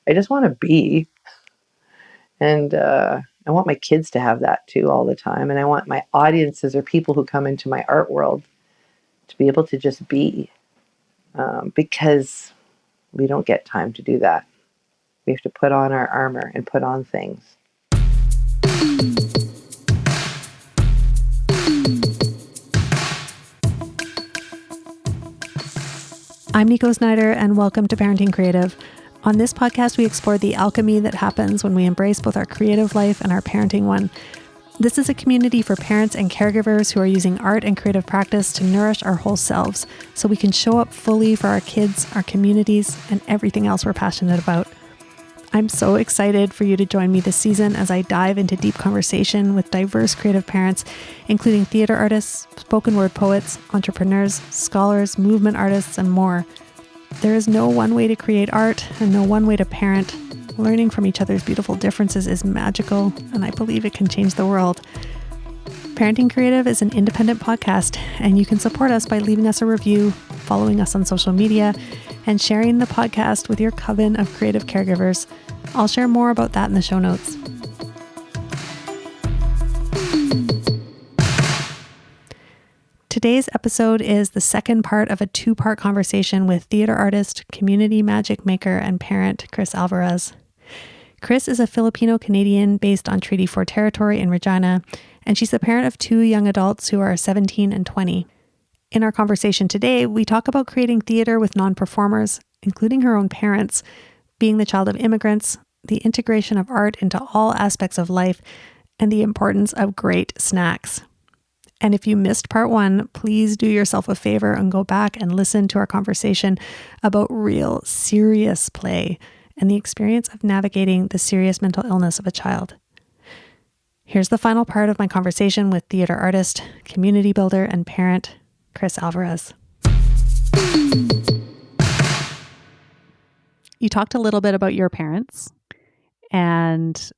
I just want to be. And I want my kids to have that too all the time. And I want my audiences or people who come into my art world to be able to just be, because we don't get time to do that. We have to put on our armor and put on things. I'm Nico Snyder, and welcome to Parenting Creative. On this podcast, we explore the alchemy that happens when we embrace both our creative life and our parenting one. This is a community for parents and caregivers who are using art and creative practice to nourish our whole selves so we can show up fully for our kids, our communities, and everything else we're passionate about. I'm so excited for you to join me this season as I dive into deep conversation with diverse creative parents, including theater artists, spoken word poets, entrepreneurs, scholars, movement artists, and more. There is no one way to create art and no one way to parent. Learning from each other's beautiful differences is magical, and I believe it can change the world. Parenting Creative is an independent podcast, and you can support us by leaving us a review, following us on social media, and sharing the podcast with your coven of creative caregivers. I'll share more about that in the show notes. Today's episode is the second part of a two-part conversation with theater artist, community magic maker, and parent Kris Alvarez. Kris is a Filipino-Canadian based on Treaty 4 territory in Regina, and she's the parent of two young adults who are 17 and 20. In our conversation today, we talk about creating theater with non-performers, including her own parents, being the child of immigrants, the integration of art into all aspects of life, and the importance of great snacks. And if you missed part one, please do yourself a favor and go back and listen to our conversation about real, serious play and the experience of navigating the serious mental illness of a child. Here's the final part of my conversation with theater artist, community builder, and parent, Kris Alvarez. You talked a little bit about your parents and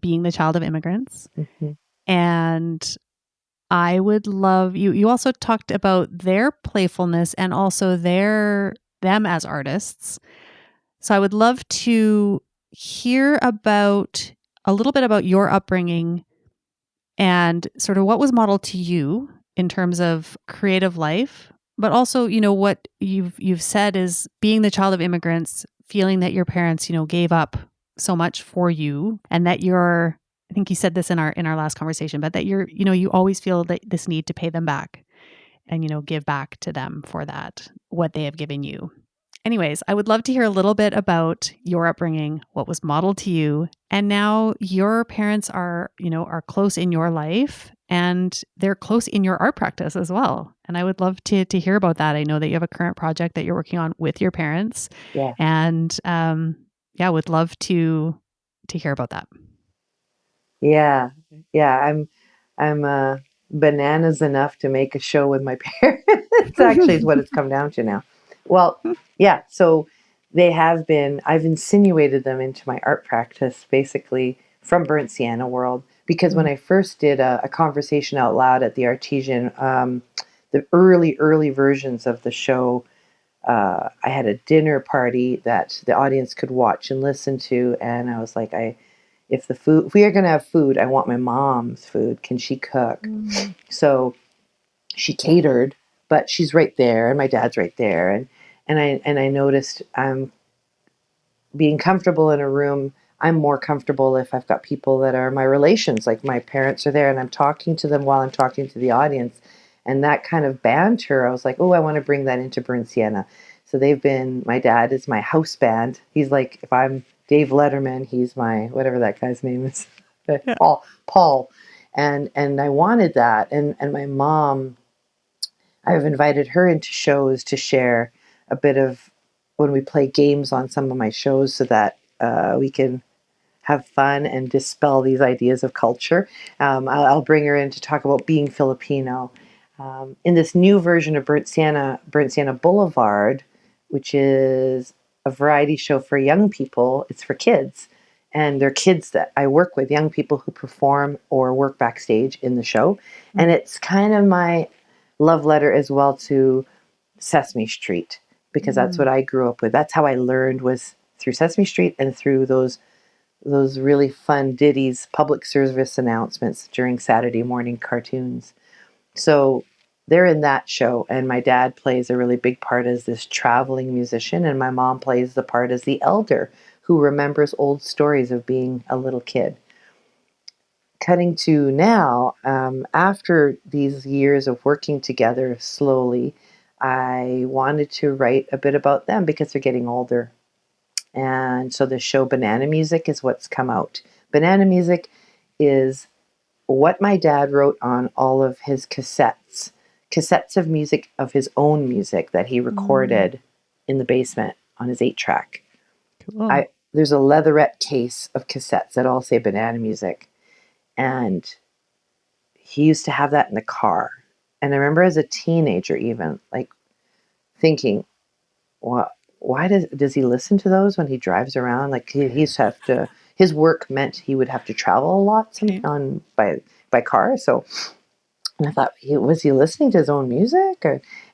being the child of immigrants. Mm-hmm. And I would love you. You also talked about their playfulness and also them as artists. So I would love to hear about a little bit about your upbringing and sort of what was modeled to you in terms of creative life, but also, what you've said is being the child of immigrants, feeling that your parents, gave up so much for you, and that I think you said this in our last conversation, but that you always feel that this need to pay them back and, give back to them for that, what they have given you. Anyways, I would love to hear a little bit about your upbringing, what was modeled to you, and now your parents are close in your life and they're close in your art practice as well. And I would love to hear about that. I know that you have a current project that you're working on with your parents. Yeah. And would love to hear about that. Yeah. I'm bananas enough to make a show with my parents. Actually, is what it's come down to now. Well, yeah. So I've insinuated them into my art practice, basically from Burnt Sienna world, because when I first did a conversation out loud at the Artesian, the early versions of the show, I had a dinner party that the audience could watch and listen to, and I was like, if we are going to have food, I want my mom's food. Can she cook? Mm-hmm. So she catered, but she's right there, and my dad's right there, and I noticed being comfortable in a room. I'm more comfortable if I've got people that are my relations, like my parents are there, and I'm talking to them while I'm talking to the audience, and that kind of banter. I was like, oh, I want to bring that into Burnt Sienna. So my dad is my house band. He's like, if I'm Dave Letterman, he's my, whatever that guy's name is, yeah. Paul. And I wanted that. And my mom, I've invited her into shows to share a bit of when we play games on some of my shows so that we can have fun and dispel these ideas of culture. I'll bring her in to talk about being Filipino. In this new version of Burnt Sienna Boulevard, which is a variety show for young people. It's for kids, and they're kids that I work with, young people who perform or work backstage in the show. Mm-hmm. And it's kind of my love letter as well to Sesame Street, because that's what I grew up with. That's how I learned was through Sesame Street and through those really fun ditties, public service announcements during Saturday morning cartoons. So they're in that show, and my dad plays a really big part as this traveling musician, and my mom plays the part as the elder who remembers old stories of being a little kid. Cutting to now, after these years of working together slowly, I wanted to write a bit about them because they're getting older. And so the show Banana Music is what's come out. Banana Music is what my dad wrote on all of his cassettes of music, of his own music that he recorded in the basement on his 8-track. Cool. There's a leatherette case of cassettes that all say Banana Music. And he used to have that in the car. And I remember as a teenager even, like, thinking, well, why does he listen to those when he drives around? Like, his work meant he would have to travel a lot by car. So, and I thought, was he listening to his own music?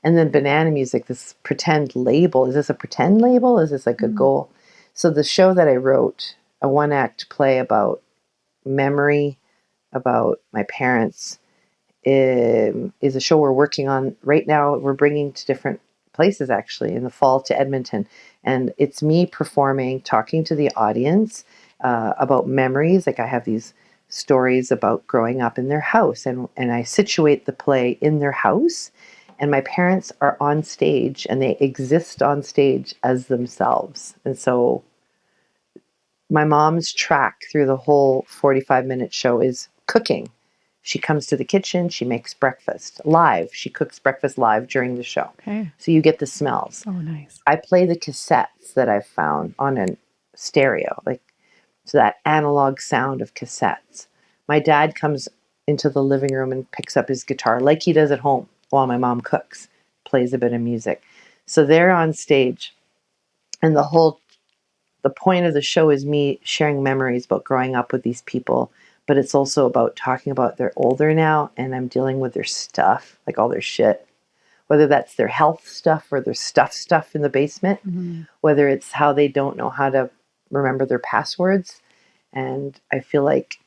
And then Banana Music, this pretend label. Is this a pretend label? Is this like a goal? So the show that I wrote, a 1-act play about memory, about my parents, is a show we're working on right now. We're bringing to different places, actually, in the fall to Edmonton. And it's me performing, talking to the audience about memories. Like, I have these stories about growing up in their house, and I situate the play in their house. And my parents are on stage, and they exist on stage as themselves. And so my mom's track through the whole 45-minute show is cooking. She comes to the kitchen, she makes breakfast live. She cooks breakfast live during the show. Okay. So you get the smells. Oh, nice. I play the cassettes that I've found on a stereo, so that analog sound of cassettes. My dad comes into the living room and picks up his guitar like he does at home while my mom cooks, plays a bit of music. So they're on stage, and the point of the show is me sharing memories about growing up with these people, but it's also about talking about they're older now, and I'm dealing with their stuff, like all their shit, whether that's their health stuff or their stuff in the basement, whether it's how they don't know how to remember their passwords. And I feel like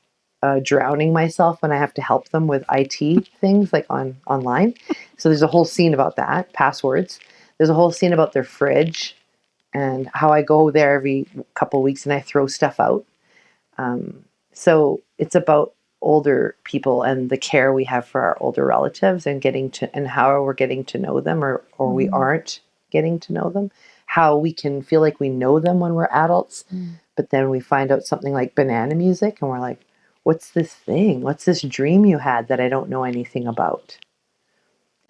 drowning myself when I have to help them with IT things like online. So there's a whole scene about that, passwords. There's a whole scene about their fridge and how I go there every couple of weeks and I throw stuff out. So it's about older people and the care we have for our older relatives and and how we're getting to know them or we aren't getting to know them, how we can feel like we know them when we're adults, but then we find out something like Banana Music and we're like, what's this thing? What's this dream you had that I don't know anything about?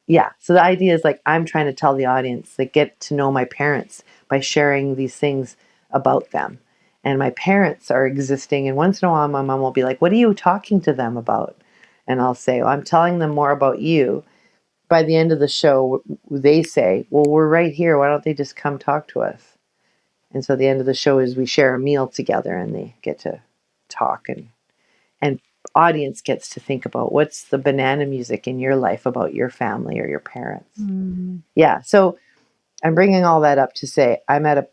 Yeah. So the idea is like, I'm trying to tell the audience that get to know my parents by sharing these things about them. And my parents are existing. And once in a while, my mom will be like, what are you talking to them about? And I'll say, well, I'm telling them more about you. By the end of the show, they say, well, we're right here. Why don't they just come talk to us? And so the end of the show is we share a meal together and they get to talk and audience gets to think about what's the Banana Music in your life about your family or your parents. Yeah. So I'm bringing all that up to say I'm at a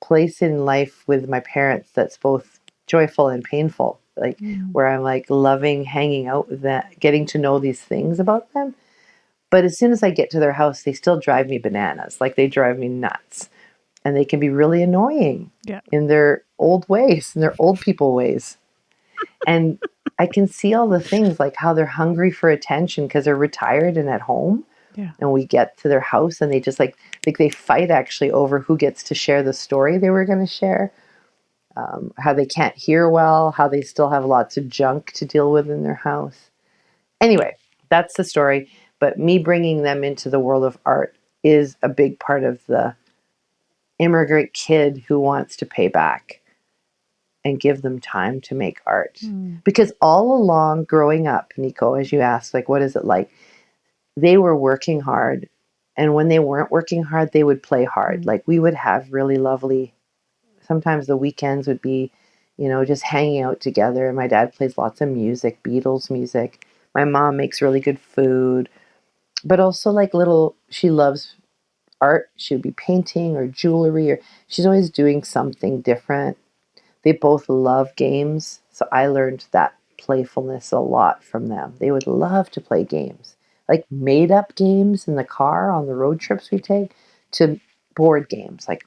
place in life with my parents that's both joyful and painful, like where I'm like loving hanging out with them, getting to know these things about them. But as soon as I get to their house, they still drive me bananas. Like they drive me nuts. And they can be really annoying in their old ways, in their old people ways. And I can see all the things like how they're hungry for attention because they're retired and at home. Yeah. And we get to their house and they just like they fight actually over who gets to share the story they were going to share. How they can't hear well, how they still have lots of junk to deal with in their house. Anyway, that's the story. But me bringing them into the world of art is a big part of the immigrant kid who wants to pay back and give them time to make art. Because all along growing up, Nico, as you asked, like, what is it like? They were working hard. And when they weren't working hard, they would play hard. Like we would have really lovely, sometimes the weekends would be, just hanging out together. My dad plays lots of music, Beatles music. My mom makes really good food, but also like she loves art. She would be painting or jewelry, or she's always doing something different. They both love games, so I learned that playfulness a lot from them. They would love to play games, like made up games in the car on the road trips we take, to board games. Like,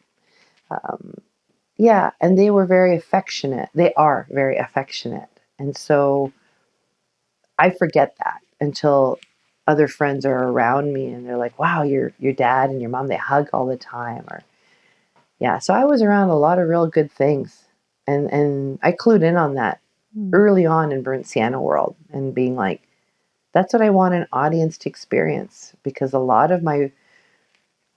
yeah, and they were very affectionate. They are very affectionate. And so I forget that until other friends are around me and they're like, wow, your dad and your mom, they hug all the time. Or yeah, so I was around a lot of real good things. And I clued in on that early on in Burnt Sienna world, and being like, that's what I want an audience to experience, because a lot of my,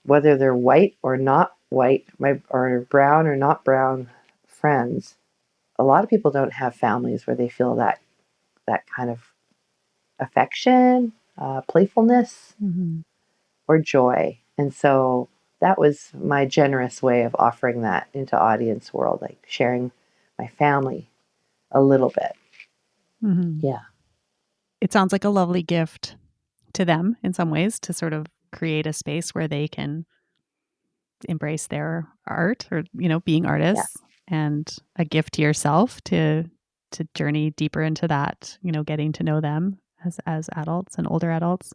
whether they're white or not white, my or brown or not brown friends, a lot of people don't have families where they feel that kind of affection, playfulness, or joy. And so that was my generous way of offering that into audience world, like sharing my family a little bit. Yeah. It sounds like a lovely gift to them in some ways, to sort of create a space where they can embrace their art, or, being Yeah. artists, and a gift to yourself to journey deeper into that, getting to know them as adults and older adults.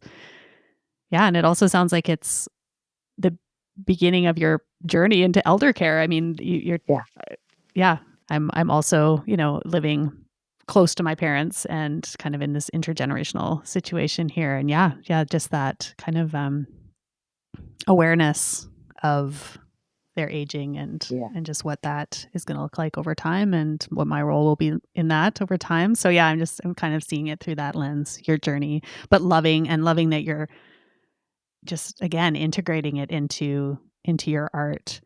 Yeah. And it also sounds like it's the beginning of your journey into elder care. I mean, you're, Yeah. yeah, I'm also, living close to my parents and kind of in this intergenerational situation here. And yeah, just that kind of awareness of their aging, and Yeah. just what that is going to look like over time, and what my role will be in that over time. So yeah, I'm kind of seeing it through that lens, your journey, but loving that you're just, again, integrating it into your art.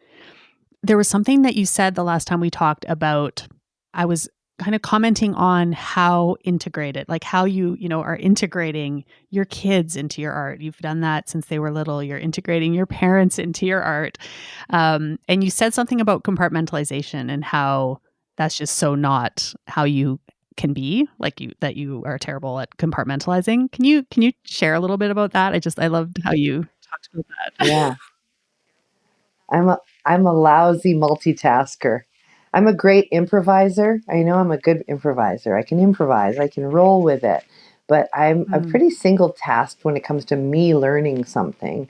There was something that you said the last time we talked about. I was kind of commenting on how integrated, like how you are integrating your kids into your art. You've done that since they were little. You're integrating your parents into your art. And you said something about compartmentalization, and how that's just so not how you can be, like that you are terrible at compartmentalizing. Can you share a little bit about that? I loved how you talked about that. Yeah. I'm a lousy multitasker. I'm a great improviser. I know I'm a good improviser. I can improvise. I can roll with it. But I'm a pretty single tasked when it comes to me learning something.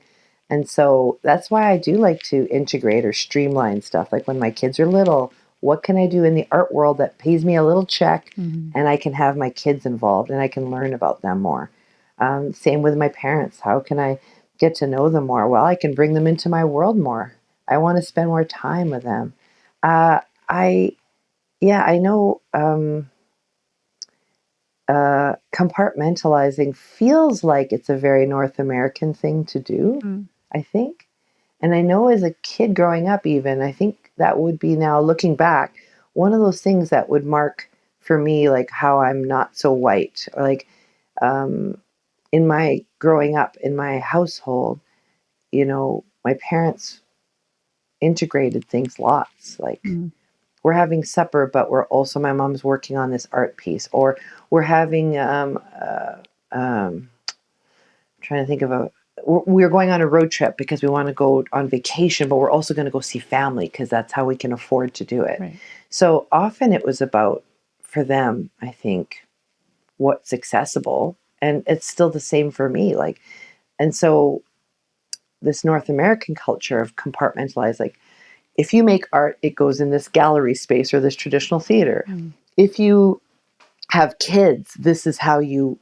And so that's why I do like to integrate or streamline stuff. Like when my kids are little, what can I do in the art world that pays me a little check, and I can have my kids involved and I can learn about them more? Same with my parents. How can I get to know them more? Well, I can bring them into my world more. I want to spend more time with them. Uh, I, yeah, I know compartmentalizing feels like it's a very North American thing to do, I think. And I know as a kid growing up, even, I think that would be, now looking back, one of those things that would mark for me, like how I'm not so white, or like in my growing up in my household, my parents integrated things lots. Like, we're having supper, but we're also, my mom's working on this art piece, or we're having, trying to think of we're going on a road trip because we want to go on vacation, but we're also going to go see family because that's how we can afford to do it. Right. So often it was about, for them, I think, what's accessible. And it's still the same for me. Like, and so this North American culture of compartmentalize, like, if you make art, it goes in this gallery space or this traditional theater. If you have kids, this is how you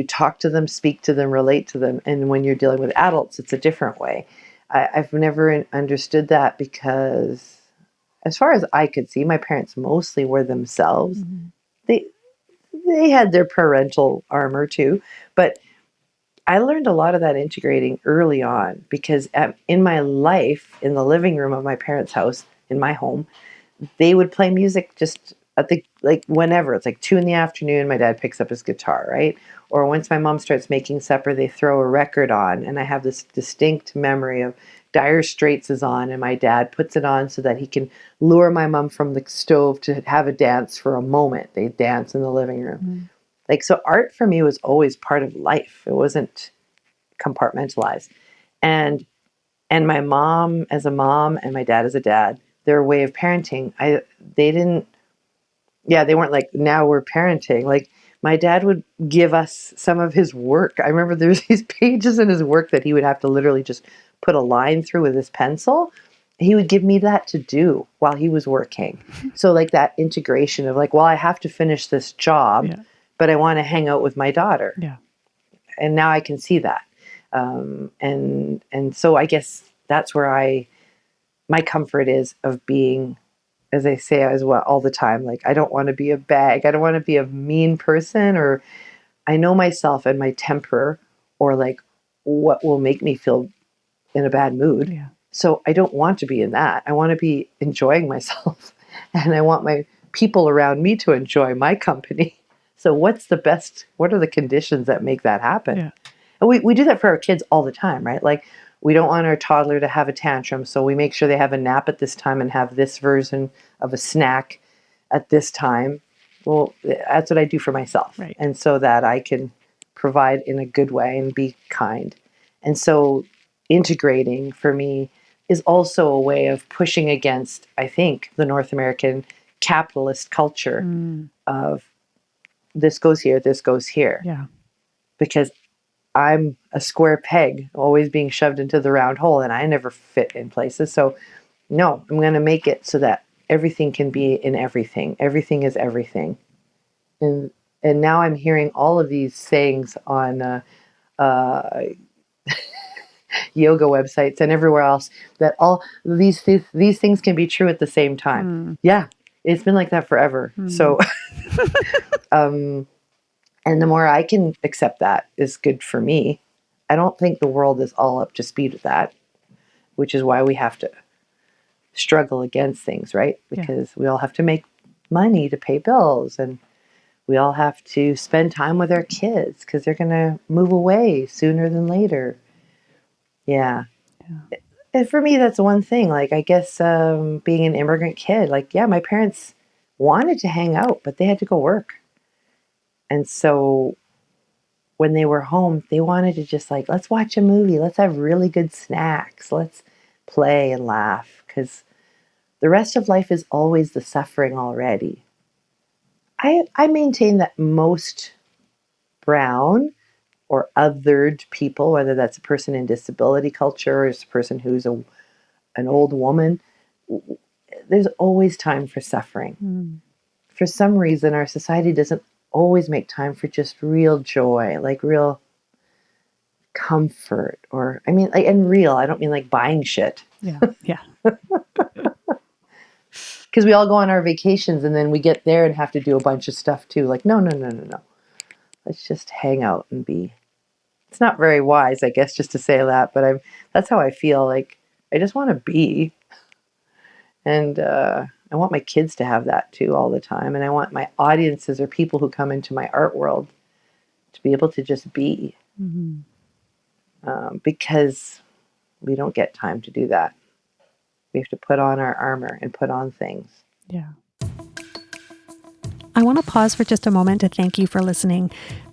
talk to them, speak to them, relate to them. And when you're dealing with adults, it's a different way. I've never understood that, because as far as I could see, my parents mostly were themselves. They they had their parental armor too, but I learned a lot of that integrating early on, because in my life, in the living room of my parents' house, in my home, they would play music just at the, like, whenever. It's like 2 in the afternoon, my dad picks up his guitar, right? Or once my mom starts making supper, they throw a record on, and I have this distinct memory of Dire Straits is on, and my dad puts it on so that he can lure my mom from the stove to have a dance for a moment. They dance in the living room. Like, so art for me was always part of life. It wasn't compartmentalized. And And my mom as a mom and my dad as a dad, their way of parenting, they didn't, yeah, they weren't like, now we're parenting. Like my dad would give us some of his work. I remember there's these pages in his work that he would have to literally just put a line through with his pencil. He would give me that to do while he was working. So like that integration of like, well, I have to finish this job, Yeah. but I want to hang out with my daughter. Yeah. And now I can see that. And so I guess that's where my comfort is of being, as I say as well all the time, like I don't want to be a bag. I don't want to be a mean person, or I know myself and my temper, or like what will make me feel in a bad mood. Yeah. So I don't want to be in that. I want to be enjoying myself and I want my people around me to enjoy my company. So what are the conditions that make that happen? Yeah. And we do that for our kids all the time, right? Like we don't want our toddler to have a tantrum, so we make sure they have a nap at this time and have this version of a snack at this time. Well, that's what I do for myself. Right. And so that I can provide in a good way and be kind. And so integrating for me is also a way of pushing against, I think, the North American capitalist culture of this goes here, this goes here. Yeah. Because I'm a square peg, always being shoved into the round hole, and I never fit in places. So, no, I'm going to make it so that everything can be in everything. Everything is everything. And now I'm hearing all of these sayings on yoga websites and everywhere else that all these things can be true at the same time. Yeah, it's been like that forever. So, and the more I can accept that is good for me. I don't think the world is all up to speed with that, which is why we have to struggle against things, right? Because we all have to make money to pay bills, and we all have to spend time with our kids because they're going to move away sooner than later. Yeah. And for me, that's one thing. Like, I guess being an immigrant kid, like, yeah, my parents wanted to hang out, but they had to go work. And so when they were home, they wanted to just like, let's watch a movie. Let's have really good snacks. Let's play and laugh, because the rest of life is always the suffering already. I maintain that most brown or othered people, whether that's a person in disability culture or it's a person who's an old woman, there's always time for suffering. For some reason, our society doesn't always make time for just real joy, like real comfort, or I mean, like, and real, I don't mean like buying shit. Yeah. Yeah. Because we all go on our vacations and then we get there and have to do a bunch of stuff too. Like, no. Let's just hang out and be. It's not very wise, I guess, just to say that, but that's how I feel. Like, I just want to be. And I want my kids to have that too all the time. And I want my audiences or people who come into my art world to be able to just be. Because we don't get time to do that. We have to put on our armor and put on things. Yeah. I want to pause for just a moment to thank you for listening.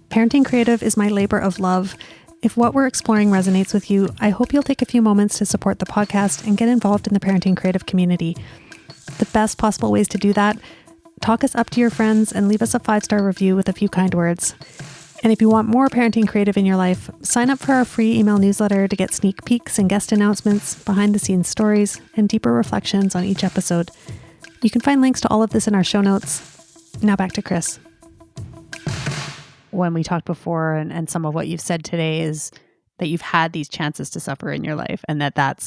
Parenting Creative is my labor of love. If what we're exploring resonates with you, I hope you'll take a few moments to support the podcast and get involved in the Parenting Creative community. The best possible ways to do that: talk us up to your friends and leave us a 5-star review with a few kind words. And if you want more Parenting Creative in your life, sign up for our free email newsletter to get sneak peeks and guest announcements, behind-the-scenes stories, and deeper reflections on each episode. You can find links to all of this in our show notes. Now back to Kris. When we talked before, and some of what you've said today is that you've had these chances to suffer in your life, and that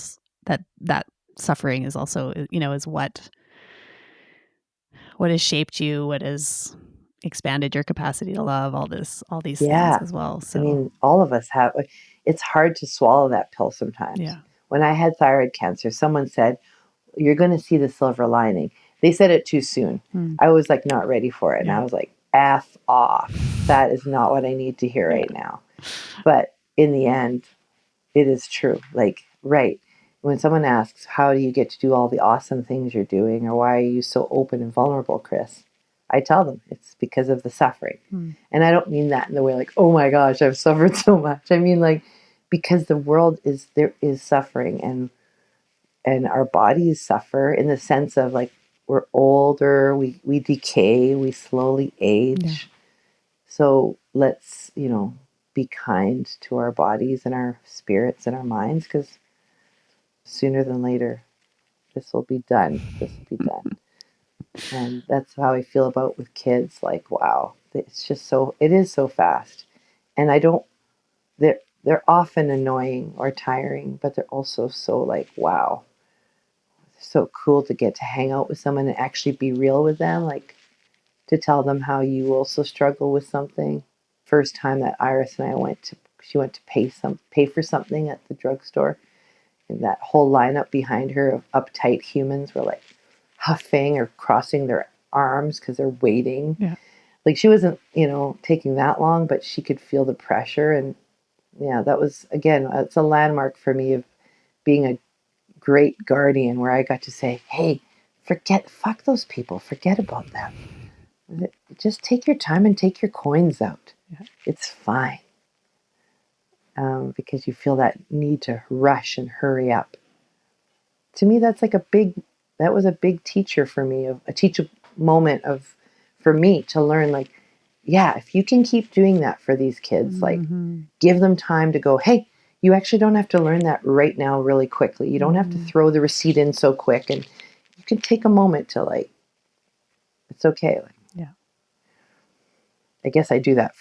suffering is also, is what has shaped you, what has expanded your capacity to love, all these things as well. So I mean, all of us have. It's hard to swallow that pill sometimes. Yeah. When I had thyroid cancer, someone said, "You're going to see the silver lining." They said it too soon. I was like not ready for it, and I was like, "F off! That is not what I need to hear right now." But in the end, it is true. Like, right. When someone asks, how do you get to do all the awesome things you're doing, or why are you so open and vulnerable, Kris? I tell them it's because of the suffering. And I don't mean that in the way like, oh my gosh, I've suffered so much. I mean like, because the world is suffering, and our bodies suffer in the sense of like we're older, we decay, we slowly age. Yeah. So let's, be kind to our bodies and our spirits and our minds, because sooner than later, this will be done. This will be done. And that's how I feel about with kids. Like, wow, it's just it is so fast. And they're often annoying or tiring, but they're also so like, wow, so cool to get to hang out with someone and actually be real with them. Like, to tell them how you also struggle with something. First time that Iris and I she went to pay for something at the drugstore, and that whole lineup behind her of uptight humans were like huffing or crossing their arms because they're waiting. Yeah. Like, she wasn't, taking that long, but she could feel the pressure. And yeah, that was, again, it's a landmark for me of being a great guardian, where I got to say, hey, fuck those people, forget about them. Just take your time and take your coins out. Yeah. It's fine. Because you feel that need to rush and hurry up. To me, that was a big teacher for me, a teacher moment for me to learn, like, yeah, if you can keep doing that for these kids, like, give them time to go, hey, you actually don't have to learn that right now really quickly. You don't have to throw the receipt in so quick, and you can take a moment to, like, it's okay. Like, Yeah. I guess I do that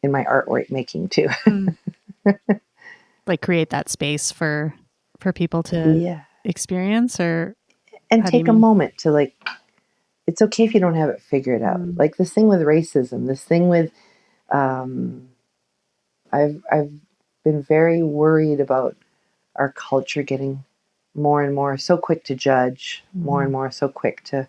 in my artwork making too. Like create that space for people to experience, or and how do you take a mean? moment to, like, it's okay if you don't have it figured out. Like this thing with racism, this thing with, I've been very worried about our culture getting more and more so quick to judge, more and more so quick to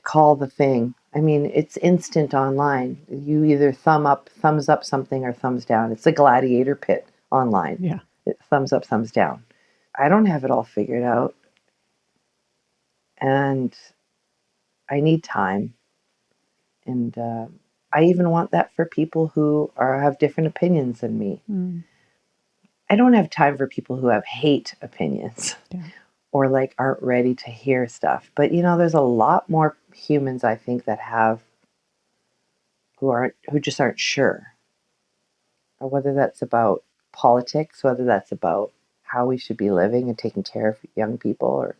call the thing. I mean, it's instant online. You either thumbs up something, or thumbs down. It's a gladiator pit online. Yeah. Thumbs up, thumbs down. I don't have it all figured out. And I need time. And I even want that for people who have different opinions than me. I don't have time for people who have hate opinions. Yeah. Or like aren't ready to hear stuff. But there's a lot more humans, I think, that who just aren't sure. Or whether that's about politics, whether that's about how we should be living and taking care of young people, or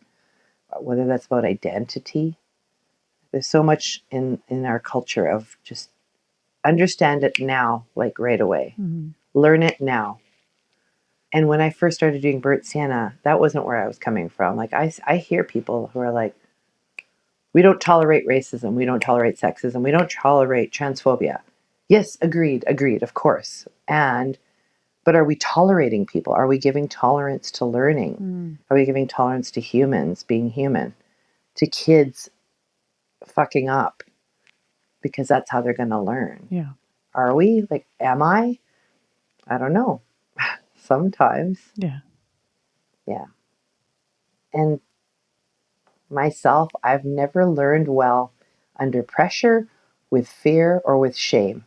whether that's about identity. There's so much in our culture of just understand it now, like right away. Learn it now. And when I first started doing Bert Sienna, that wasn't where I was coming from. Like, I hear people who are like, we don't tolerate racism, we don't tolerate sexism, we don't tolerate transphobia. Yes, agreed, of course. But are we tolerating people? Are we giving tolerance to learning? Are we giving tolerance to humans being human? To kids fucking up? Because that's how they're going to learn. Yeah. Are we? Like, am I? I don't know. Sometimes. Yeah. Yeah. And myself, I've never learned well under pressure, with fear, or with shame.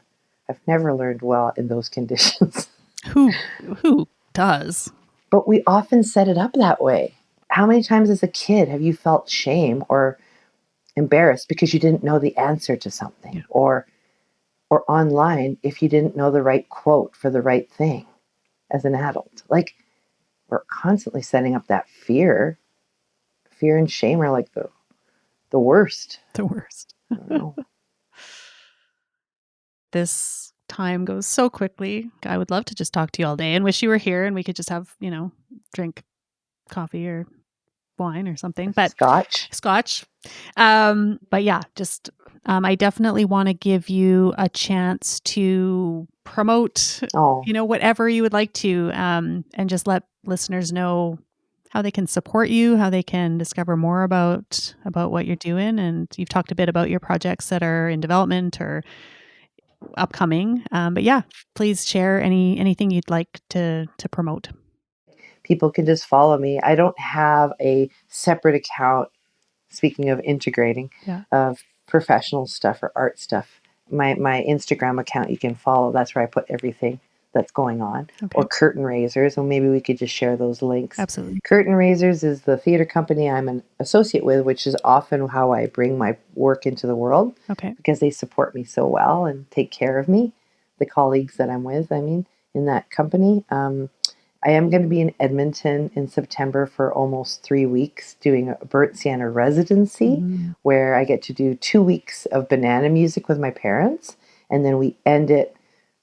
I've never learned well in those conditions. Who does? But we often set it up that way. How many times as a kid have you felt shame or embarrassed because you didn't know the answer to something? Yeah. Or online, if you didn't know the right quote for the right thing as an adult? Like, we're constantly setting up that fear. Fear and shame are like the worst. The worst. I don't know. This time goes so quickly. I would love to just talk to you all day and wish you were here and we could just have, drink coffee or wine or something. But Scotch. But yeah, just I definitely want to give you a chance to promote, whatever you would like to, and just let listeners know how they can support you, how they can discover more about what you're doing. And you've talked a bit about your projects that are in development or upcoming. But yeah, please share anything you'd like to promote. People can just follow me. I don't have a separate account, speaking of integrating, of professional stuff or art stuff. My Instagram account you can follow. That's where I put everything. that's going on, Okay. or Curtain Raisers. Well, maybe we could just share those links. Absolutely. Curtain Raisers is the theater company I'm an associate with, which is often how I bring my work into the world Okay. because they support me so well and take care of me, the colleagues that I'm with, I mean, in that company. I am going to be in Edmonton in September for almost 3 weeks doing a Burnt Sienna residency Mhm. where I get to do 2 weeks of banana music with my parents. And then we end it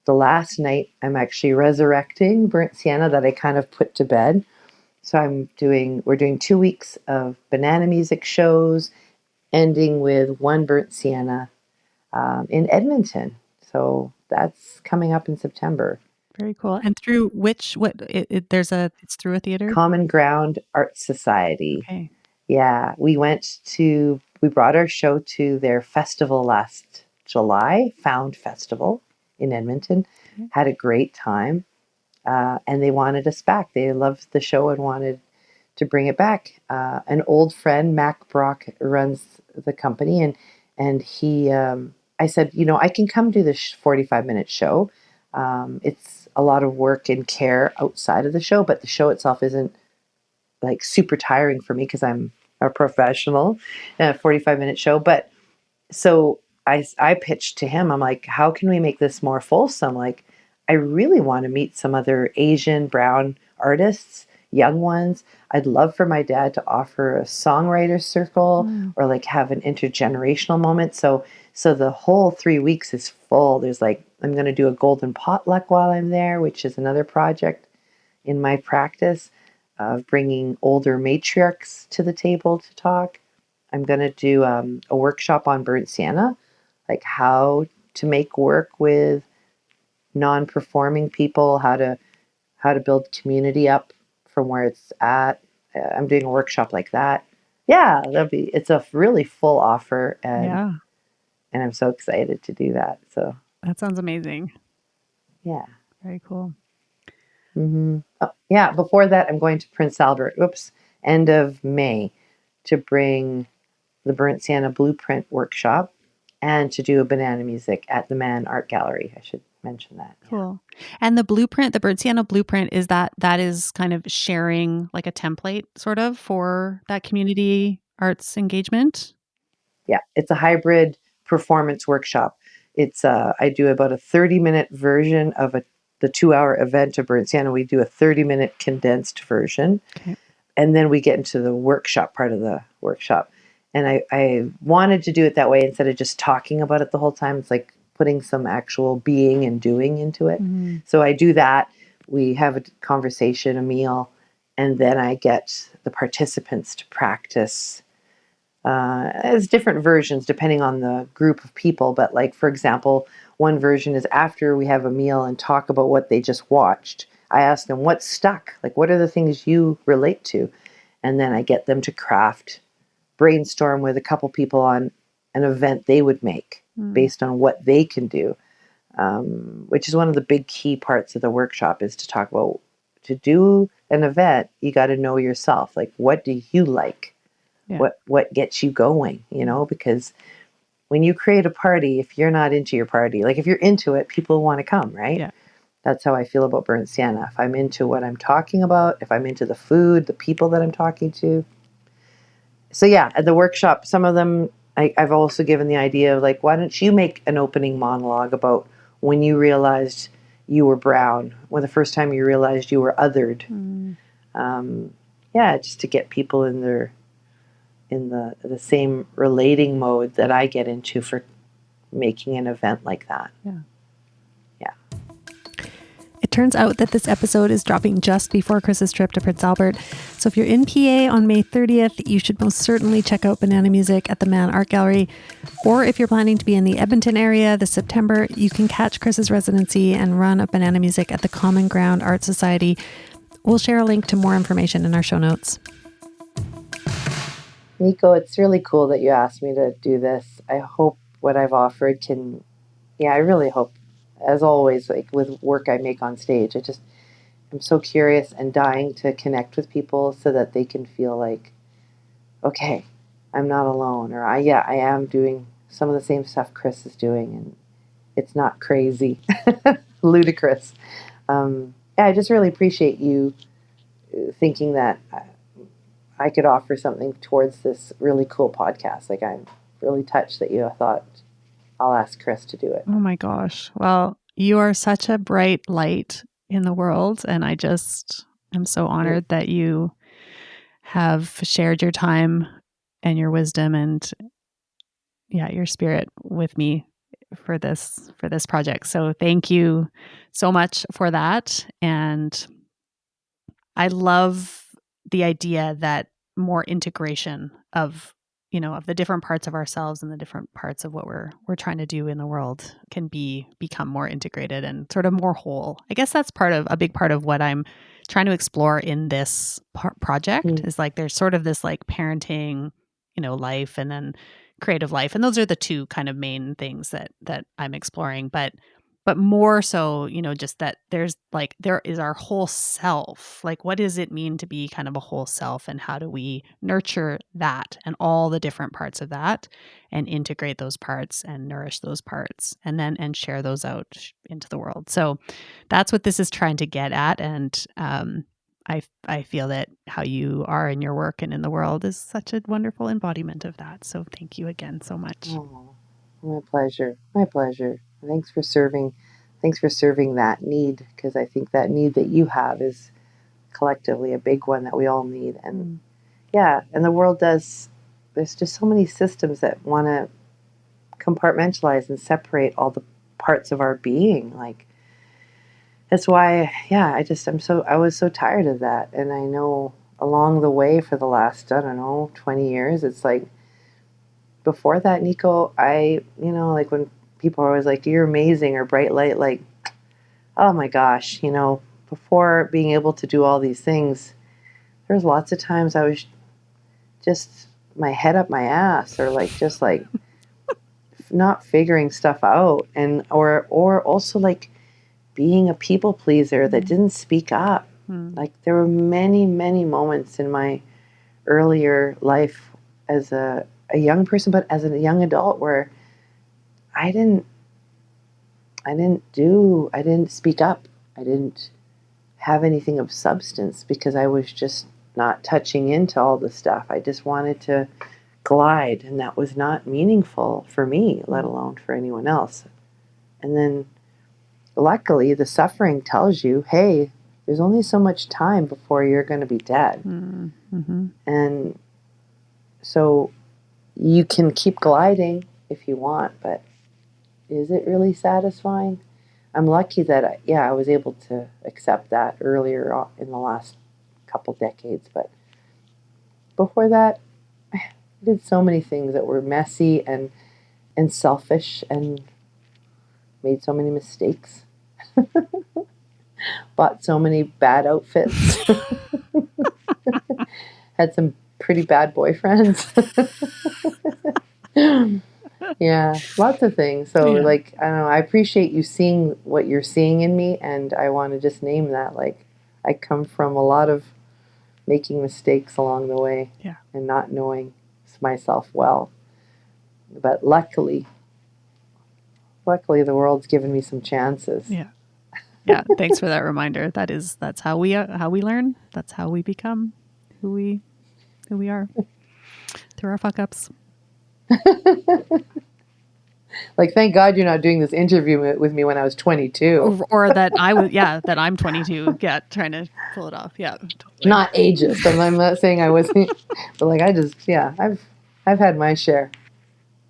the last night. I'm actually resurrecting Burnt Sienna that I kind of put to bed. So we're doing 2 weeks of banana music shows, ending with one Burnt Sienna in Edmonton. So that's coming up in September. Very cool. And through which what it's through a theater? Common Ground Art Society. Okay. Yeah, we brought our show to their festival last July, Found Festival in Edmonton. Okay. Had a great time, and they wanted us back. They loved the show and wanted to bring it back. An old friend, Mac Brock, runs the company, and he, I said, I can come do this 45-minute show. It's a lot of work and care outside of the show, but the show itself isn't like super tiring for me because I'm a professional, a 45-minute show. But so I pitched to him, I'm like, how can we make this more fulsome? Like, I really want to meet some other Asian brown artists, young ones. I'd love for my dad to offer a songwriter circle or like have an intergenerational moment. So the whole 3 weeks is full. There's like, I'm going to do a golden potluck while I'm there, which is another project in my practice of bringing older matriarchs to the table to talk. I'm going to do a workshop on burnt sienna, like how to make work with non-performing people, how to build community up from where it's at. I'm doing a workshop like that. Yeah, it's a really full offer, Yeah. and I'm so excited to do that. So That sounds amazing. yeah. Very cool. Mm-hmm. Oh, yeah. Before that, I'm going to Prince Albert. End of May, to bring the Burnt Sienna Blueprint workshop and to do a banana music at the Mann Art Gallery. I should mention that. Cool. And the blueprint, the Burnt Sienna blueprint, that is kind of sharing like a template sort of for that community arts engagement? Yeah, it's a hybrid performance workshop. I do about a 30-minute version of the 2-hour event of Burnt Sienna. We do a 30-minute condensed version. Okay. And then we get into the workshop part of the workshop. And I wanted to do it that way instead of just talking about it the whole time. It's like putting some actual being and doing into it. Mm-hmm. So I do that. We have a conversation, a meal, and then I get the participants to practice as different versions depending on the group of people. But like, for example, one version is after we have a meal and talk about what they just watched. I ask them, what's stuck? Like, what are the things you relate to? And then I get them to brainstorm with a couple people on an event they would make based on what they can do, which is one of the big key parts of the workshop is to talk about, to do an event, you got to know yourself. Like, what do you like? Yeah. What gets you going, because when you create a party, if you're not into your party, like if you're into it, people want to come, right? Yeah. That's how I feel about Burnt Sienna. If I'm into what I'm talking about, if I'm into the food, the people that I'm talking to. So yeah, at the workshop, some of them, I've also given the idea of like, why don't you make an opening monologue about when you realized you were brown, when the first time you realized you were othered. Yeah, just to get people in the same relating mode that I get into for making an event like that. Yeah. Yeah. It turns out that this episode is dropping just before Kris's trip to Prince Albert. So if you're in PA on May 30th, you should most certainly check out Banana Music at the Mann Art Gallery. Or if you're planning to be in the Edmonton area this September, you can catch Kris's residency and run of Banana Music at the Common Ground Art Society. We'll share a link to more information in our show notes. Nico, it's really cool that you asked me to do this. I hope what I've offered I really hope, as always, like with work I make on stage, I'm so curious and dying to connect with people so that they can feel like, okay, I'm not alone, or I am doing some of the same stuff Kris is doing, and it's not crazy, ludicrous. Yeah, I just really appreciate you thinking that I could offer something towards this really cool podcast. Like, I'm really touched that you thought I'll ask Kris to do it. Oh my gosh. Well, you are such a bright light in the world. And I'm so honored that you have shared your time and your wisdom and your spirit with me for this project. So thank you so much for that. And I love the idea that more integration of of the different parts of ourselves and the different parts of what we're trying to do in the world can become more integrated and sort of more whole. I guess that's a big part of what I'm trying to explore in this project is like there's sort of this like parenting, life and then creative life, and those are the two kind of main things that I'm exploring. But more so, just that there is our whole self. Like, what does it mean to be kind of a whole self, and how do we nurture that and all the different parts of that and integrate those parts and nourish those parts and share those out into the world. So that's what this is trying to get at. And I feel that how you are in your work and in the world is such a wonderful embodiment of that. So thank you again so much. Oh, my pleasure. My pleasure. Thanks for serving that need, because I think that need that you have is collectively a big one that we all need. And and the world does. There's just so many systems that want to compartmentalize and separate all the parts of our being. Like, that's why, I was so tired of that. And I know along the way for the last, 20 years, it's like, before that, Nico, like when people are always like, you're amazing or bright light, like, oh my gosh, before being able to do all these things, there's lots of times I was just my head up my ass, or like, just like not figuring stuff out, and or also like being a people pleaser that didn't speak up. Like, there were many, many moments in my earlier life as a young person, but as a young adult, where I didn't speak up. I didn't have anything of substance because I was just not touching into all the stuff. I just wanted to glide, and that was not meaningful for me, let alone for anyone else. And then luckily the suffering tells you, hey, there's only so much time before you're going to be dead. And so you can keep gliding if you want, but is it really satisfying? I'm lucky that I was able to accept that earlier in the last couple decades. But before that, I did so many things that were messy and selfish, and made so many mistakes. Bought so many bad outfits. Had some pretty bad boyfriends. Yeah, lots of things. So, like, I don't know, I appreciate you seeing what you're seeing in me, and I want to just name that. Like, I come from a lot of making mistakes along the way, and not knowing myself well. But luckily the world's given me some chances. Yeah, thanks for that reminder. That's how we learn. That's how we become who we are, through our fuck ups. Like, thank God you're not doing this interview with me when I was 22. Or that that I'm 22. Yeah, trying to pull it off. Yeah. Totally. Not ageist. I'm not saying I wasn't, but like, I've had my share.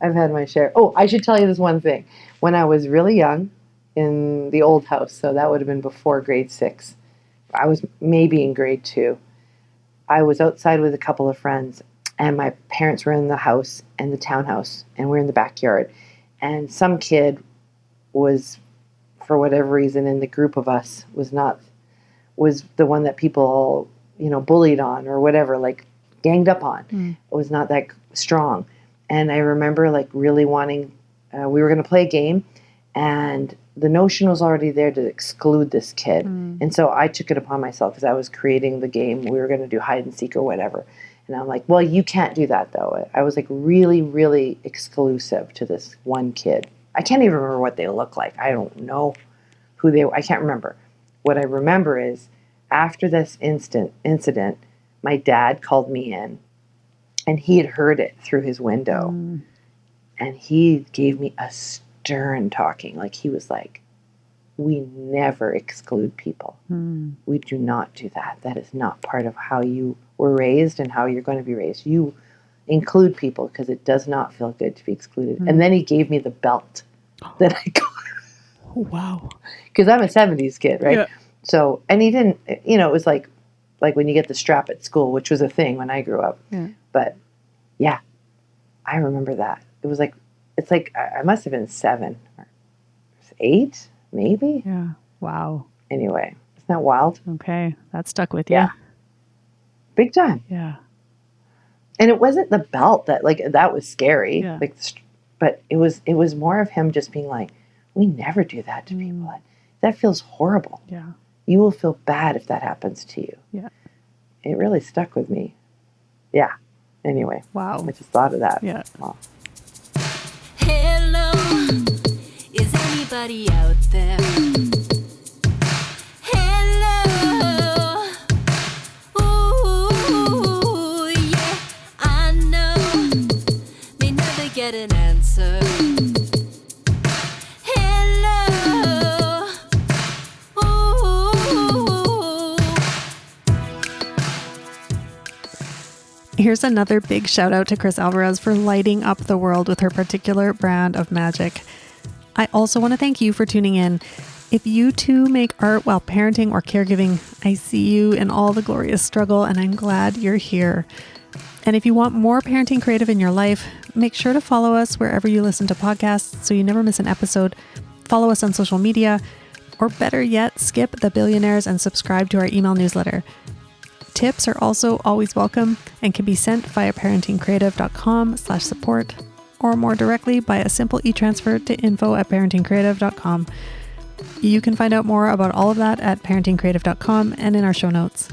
Oh, I should tell you this one thing. When I was really young, in the old house, so that would have been before grade 6, I was maybe in grade 2. I was outside with a couple of friends, and my parents were in the house, in the townhouse, and we're in the backyard. And some kid was, for whatever reason, in the group of us, was the one that people, bullied on or whatever, like ganged up on. It was not that strong. And I remember like really wanting, we were going to play a game, and the notion was already there to exclude this kid. And so I took it upon myself, because I was creating the game. We were going to do hide and seek or whatever. And I'm like, well, you can't do that, though. I was like really, really exclusive to this one kid. I can't even remember what they look like. I don't know who they were. I can't remember. what I remember is after this incident, my dad called me in, and he had heard it through his window. And he gave me a stern talking. Like, he was like, we never exclude people. We do not do that. That is not part of how you were raised and how you're going to be raised. You include people because it does not feel good to be excluded. And then he gave me the belt that I got. Oh, wow. Because I'm a 70s kid, right? Yeah. So, and he didn't, you know, it was like when you get the strap at school, which was a thing when I grew up. Yeah. But yeah, I remember that. It was like, it's like, I must have been 7 or 8, maybe. Yeah. Wow. Anyway, isn't that wild? Okay. That stuck with you. Yeah. Big time. Yeah. And it wasn't the belt that was scary. Yeah. But it was more of him just being like, we never do that to people. That feels horrible. Yeah. You will feel bad if that happens to you. Yeah. It really stuck with me. Yeah. Anyway. Wow. I just thought of that. Yeah. Wow. Hello, is anybody out there? Hello, ooh, yeah, I know they never get an answer. Hello, ooh. Here's another big shout out to Kris Alvarez for lighting up the world with her particular brand of magic. I also want to thank you for tuning in. If you too make art while parenting or caregiving, I see you in all the glorious struggle, and I'm glad you're here. And if you want more parenting creative in your life, make sure to follow us wherever you listen to podcasts so you never miss an episode. Follow us on social media, or better yet, skip the billionaires and subscribe to our email newsletter. Tips are also always welcome and can be sent via parentingcreative.com/support, or more directly by a simple e-transfer to info@parentingcreative.com. You can find out more about all of that at parentingcreative.com and in our show notes.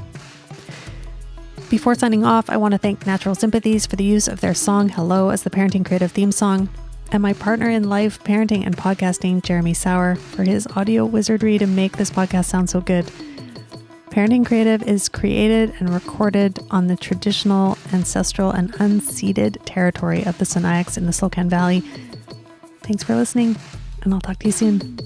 Before signing off, I want to thank Natural Sympathies for the use of their song Hello as the Parenting Creative theme song, and my partner in life, parenting and podcasting, Jeremy Sauer, for his audio wizardry to make this podcast sound so good. Parenting Creative is created and recorded on the traditional, ancestral, and unceded territory of the Sinaiaks in the Slocan Valley. Thanks for listening, and I'll talk to you soon.